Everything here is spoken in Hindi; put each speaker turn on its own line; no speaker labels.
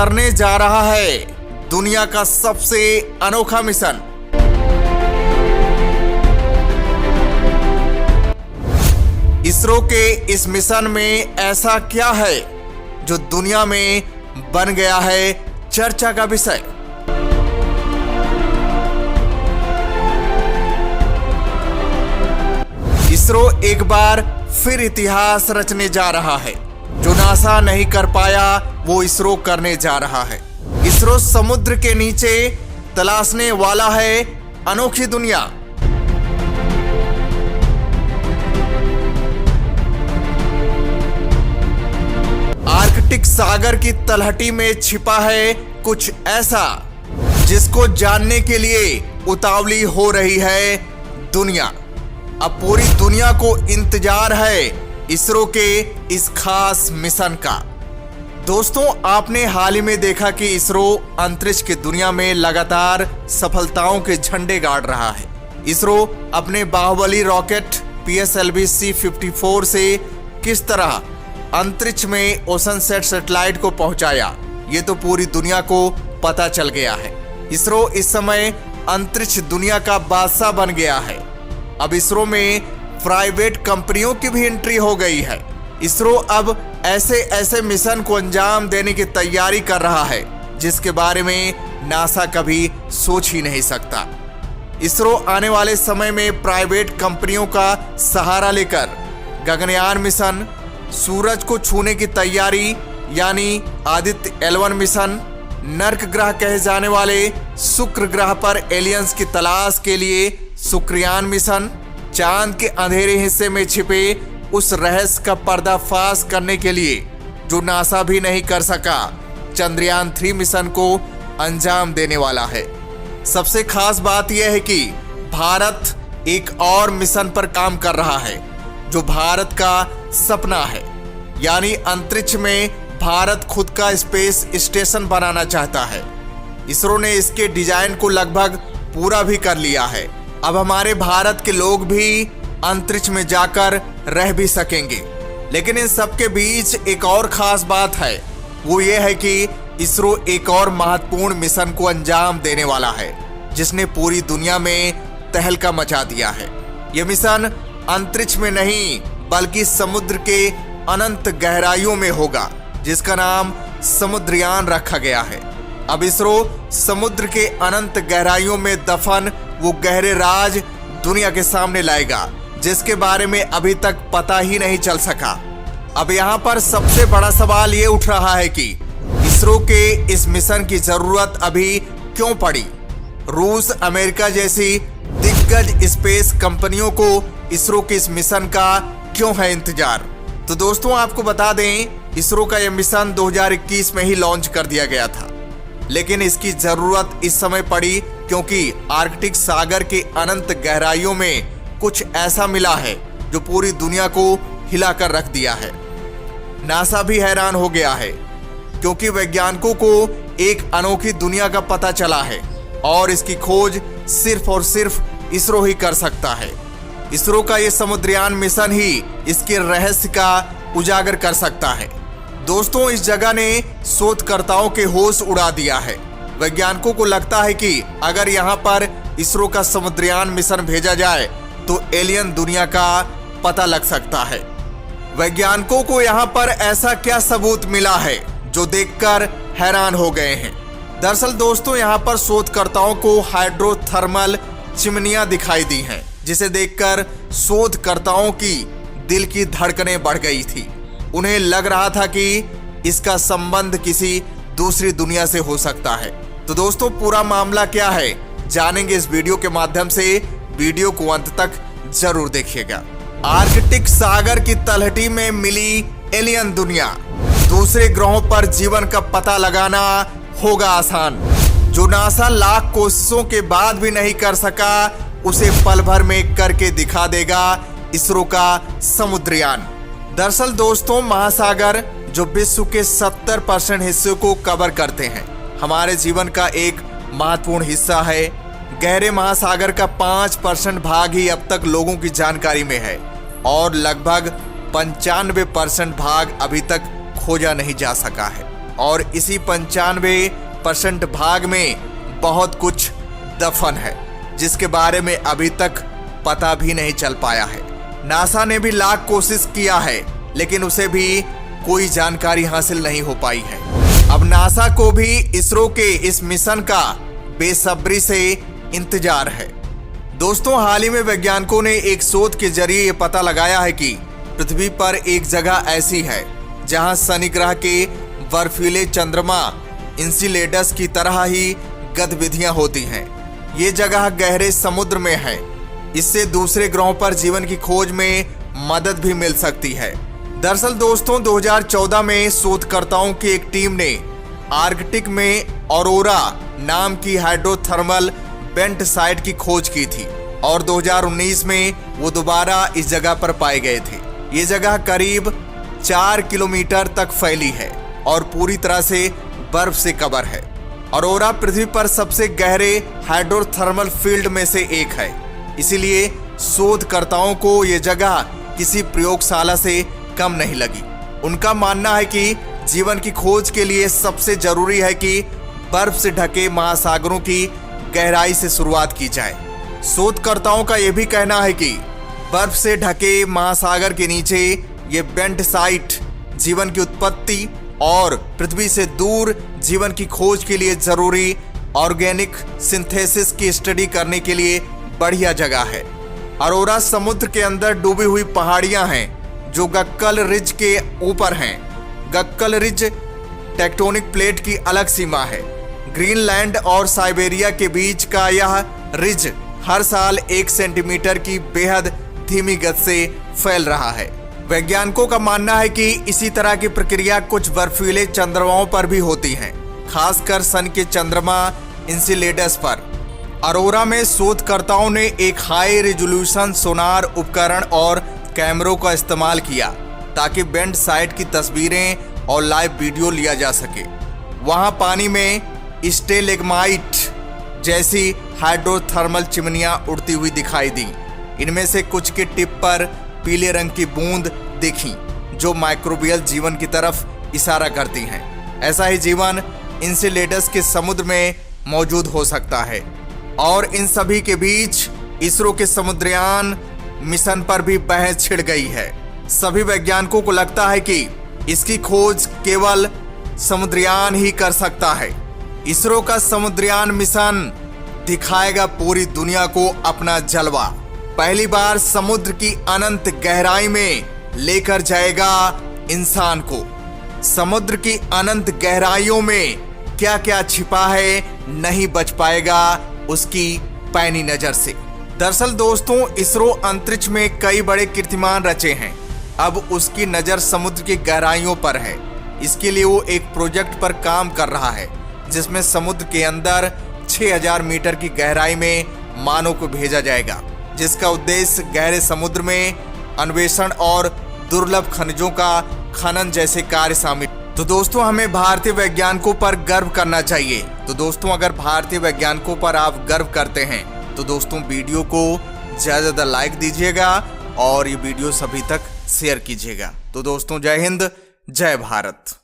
करने जा रहा है दुनिया का सबसे अनोखा मिशन। इसरो के इस मिशन में ऐसा क्या है जो दुनिया में बन गया है चर्चा का विषय। इसरो एक बार फिर इतिहास रचने जा रहा है। जो नासा नहीं कर पाया वो इसरो करने जा रहा है। इसरो समुद्र के नीचे तलाशने वाला है अनोखी दुनिया। आर्कटिक सागर की तलहटी में छिपा है कुछ ऐसा जिसको जानने के लिए उतावली हो रही है दुनिया। अब पूरी दुनिया को इंतजार है इसरो के इस खास मिशन का। दोस्तों, आपने हाल ही में देखा कि इसरो अंतरिक्ष की दुनिया में लगातार सफलताओं के झंडे गाड़ रहा है। इसरो अपने बाहुबली रॉकेट PSLV C-54 से किस तरह अंतरिक्ष में ओशनसैट सैटेलाइट को पहुंचाया, ये तो पूरी दुनिया को पता चल गया है। इसरो इस समय अंतरिक्ष दुनिया का बादशाह बन गया है। अब इसरो में प्राइवेट कंपनियों की भी एंट्री हो गई है। इसरो अब ऐसे ऐसे मिशन को अंजाम देने की तैयारी कर रहा है जिसके बारे में नासा कभी सोच ही नहीं सकता। इसरो आने वाले समय में प्राइवेट कंपनियों का सहारा लेकर गगनयान मिशन, सूरज को छूने की तैयारी यानी आदित्य L1 मिशन, नर्क ग्रह कहे जाने वाले शुक्र ग्रह पर एलियंस की तलाश के लिए शुक्रयान मिशन, चांद के अंधेरे हिस्से में छिपे उस रहस्य का पर्दाफाश करने के लिए जो नासा भी नहीं कर सका, चंद्रयान 3 मिशन को अंजाम देने वाला है। सबसे खास बात यह है कि भारत एक और मिशन पर काम कर रहा है जो भारत का सपना है, यानी अंतरिक्ष में भारत खुद का स्पेस स्टेशन बनाना चाहता है। इसरो ने इसके डिजाइन को लगभग पूरा भी कर लिया है। अब हमारे भारत के लोग भी अंतरिक्ष में जाकर रह भी सकेंगे। लेकिन इन सब के बीच एक और खास बात है, वो ये है कि इसरो एक और महत्वपूर्ण मिशन को अंजाम देने वाला है जिसने पूरी दुनिया में तहलका मचा दिया है। यह मिशन अंतरिक्ष में नहीं बल्कि समुद्र के अनंत गहराइयों में होगा, जिसका नाम समुद्रयान रखा गया है। अब इसरो समुद्र के अनंत गहराइयों में दफन वो गहरे राज दुनिया के सामने लाएगा जिसके बारे में अभी तक पता ही नहीं चल सका। अब यहाँ पर सबसे बड़ा सवाल ये उठ रहा है कि इसरो के इस मिशन की जरूरत अभी क्यों पड़ी। रूस, अमेरिका जैसी दिग्गज स्पेस कंपनियों को इसरो के इस मिशन का क्यों है इंतजार। तो दोस्तों, आपको बता दें, इसरो का यह मिशन 2021 में ही लॉन्च कर दिया गया था, लेकिन इसकी जरूरत इस समय पड़ी क्योंकि आर्कटिक सागर के अनंत गहराइयों में कुछ ऐसा मिला है जो पूरी दुनिया को हिलाकर रख दिया है। नासा भी हैरान हो गया है क्योंकि वैज्ञानिकों को एक अनोखी दुनिया का पता चला है और इसकी खोज सिर्फ और सिर्फ इसरो ही कर सकता है। इसरो का ये समुद्रयान मिशन ही इसके रहस्य का उजागर कर सकता है। दोस्तों, इस जगह ने शोधकर्ताओं के होश उड़ा दिया है। वैज्ञानिकों को लगता है कि अगर यहाँ पर इसरो का समुद्रयान मिशन भेजा जाए तो एलियन दुनिया का पता लग सकता है। वैज्ञानिकों को यहाँ पर ऐसा क्या सबूत मिला है जो देखकर हैरान हो गए हैं। दरअसल दोस्तों, यहाँ पर शोधकर्ताओं को हाइड्रोथर्मल चिमनियां दिखाई दी हैं, जिसे देखकर शोधकर्ताओं की दिल की धड़कनें बढ़ गई थी। उन्हें लग रहा था कि इसका संबंध किसी दूसरी दुनिया से हो सकता है। तो दोस्तों, पूरा मामला क्या है जानेंगे इस वीडियो के माध्यम से। वीडियो को अंत तक जरूर देखिएगा। आर्कटिक सागर की तलहटी में मिली एलियन दुनिया। दूसरे ग्रहों पर जीवन का पता लगाना होगा आसान। जो नासा लाख कोशिशों के बाद भी नहीं कर सका, उसे पल भर में करके दिखा देगा इसरो का समुद्रयान। दरअसल दोस्तों, महासागर जो विश्व के 70% हिस्से को कवर करते हैं, हमारे जीवन का एक महत्वपूर्ण हिस्सा है। गहरे महासागर का 5% भाग ही अब तक लोगों की जानकारी में है और लगभग 95% भाग अभी तक खोजा नहीं जा सका है। और इसी 95% भाग में बहुत कुछ दफन है, जिसके बारे में अभी तक पता भी नहीं चल पाया है। नासा ने भी लाख कोशिश किया है, लेकिन उसे भी कोई जानकारी हासिल नहीं हो पाई है। अब नासा को भी इसरो के इस मिशन का बेसब्री से इंतजार है। दोस्तों, हाल ही में वैज्ञानिकों ने एक शोध के जरिए ये पता लगाया है कि पृथ्वी पर एक जगह ऐसी है जहां शनि ग्रह के बर्फीले चंद्रमा इंसिलेडस की तरह ही गतिविधियां होती हैं। ये जगह गहरे समुद्र में है। इससे दूसरे ग्रहों पर जीवन की खोज में मदद भी मिल सकती है। दरअसल दोस्तों, 2014 में शोधकर्ताओं की एक टीम ने आर्कटिक में ऑरोरा नाम की हाइड्रोथर्मल वेंट साइट की खोज की थी और 2019 में वो दोबारा इस जगह पर पाए गए थे। ये जगह करीब 4 किलोमीटर तक फैली है और पूरी तरह से बर्फ से कवर है। ऑरोरा पृथ्वी पर सबसे गहरे हाइड्रोथर्मल फील्ड में से एक है। इसीलिए शोधकर्ताओं को ये जगह किसी प्रयोगशाला से कम नहीं लगी। उनका मानना है कि जीवन की खोज के लिए सबसे जरूरी है कि बर्फ से ढके महासागरों की गहराई से शुरुआत की जाए। शोधकर्ताओं का यह भी कहना है कि बर्फ से ढके महासागर के नीचे ये वेंट साइट जीवन की उत्पत्ति और पृथ्वी से दूर जीवन की खोज के लिए जरूरी ऑर्गेनिक सिंथेसिस की स्टडी करने के लिए बढ़िया जगह है। ऑरोरा समुद्र के अंदर डूबी हुई पहाड़ियां हैं जो गक्कल रिज के ऊपर हैं। गक्कल रिज टेक्टोनिक प्लेट की अलग सीमा है। ग्रीनलैंड और साइबेरिया के बीच का यह रिज हर साल 1 सेंटीमीटर की बेहद धीमी गति से फैल रहा है। वैज्ञानिकों का मानना है कि इसी तरह की प्रक्रिया कुछ बर्फीले चंद्रमाओं पर भी होती है, खासकर सन के चंद्रमा इंसिलेडस पर। ऑरोरा में शोधकर्ताओं ने एक हाई रिजोल्यूशन सोनार उपकरण और कैमरों का इस्तेमाल किया ताकि वेंट साइट की तस्वीरें और लाइव वीडियो लिया जा सके। वहां पानी में स्टेलेग्माइट जैसी हाइड्रोथर्मल चिमनियां उड़ती हुई दिखाई दी। इनमें से कुछ के टिप पर पीले रंग की बूंद दिखी जो माइक्रोबियल जीवन की तरफ इशारा करती हैं। ऐसा ही जीवन इंसिलेडस के समुद्र में मौजूद हो सकता है। और इन सभी के बीच इसरो के समुद्रयान मिशन पर भी बहस छिड़ गई है। सभी वैज्ञानिकों को लगता है कि इसकी खोज केवल समुद्रयान ही कर सकता है। इसरो का समुद्रयान मिशन दिखाएगा पूरी दुनिया को अपना जलवा। पहली बार समुद्र की अनंत गहराई में लेकर जाएगा इंसान को। समुद्र की अनंत गहराइयों में क्या क्या छिपा है नहीं बच पाएगा उसकी पैनी नजर से। दरअसल दोस्तों, इसरो अंतरिक्ष में कई बड़े कीर्तिमान रचे हैं। अब उसकी नजर समुद्र की गहराइयों पर है। इसके लिए वो एक प्रोजेक्ट पर काम कर रहा है जिसमें समुद्र के अंदर 6000 मीटर की गहराई में मानव को भेजा जाएगा, जिसका उद्देश्य गहरे समुद्र में अन्वेषण और दुर्लभ खनिजों का खनन जैसे कार्य शामिल। तो दोस्तों, हमें भारतीय वैज्ञानिकों पर गर्व करना चाहिए। तो दोस्तों, अगर भारतीय वैज्ञानिकों पर आप गर्व करते हैं तो दोस्तों वीडियो को ज़्यादा लाइक दीजिएगा और ये वीडियो सभी तक शेयर कीजिएगा। तो दोस्तों, जय हिंद, जय भारत।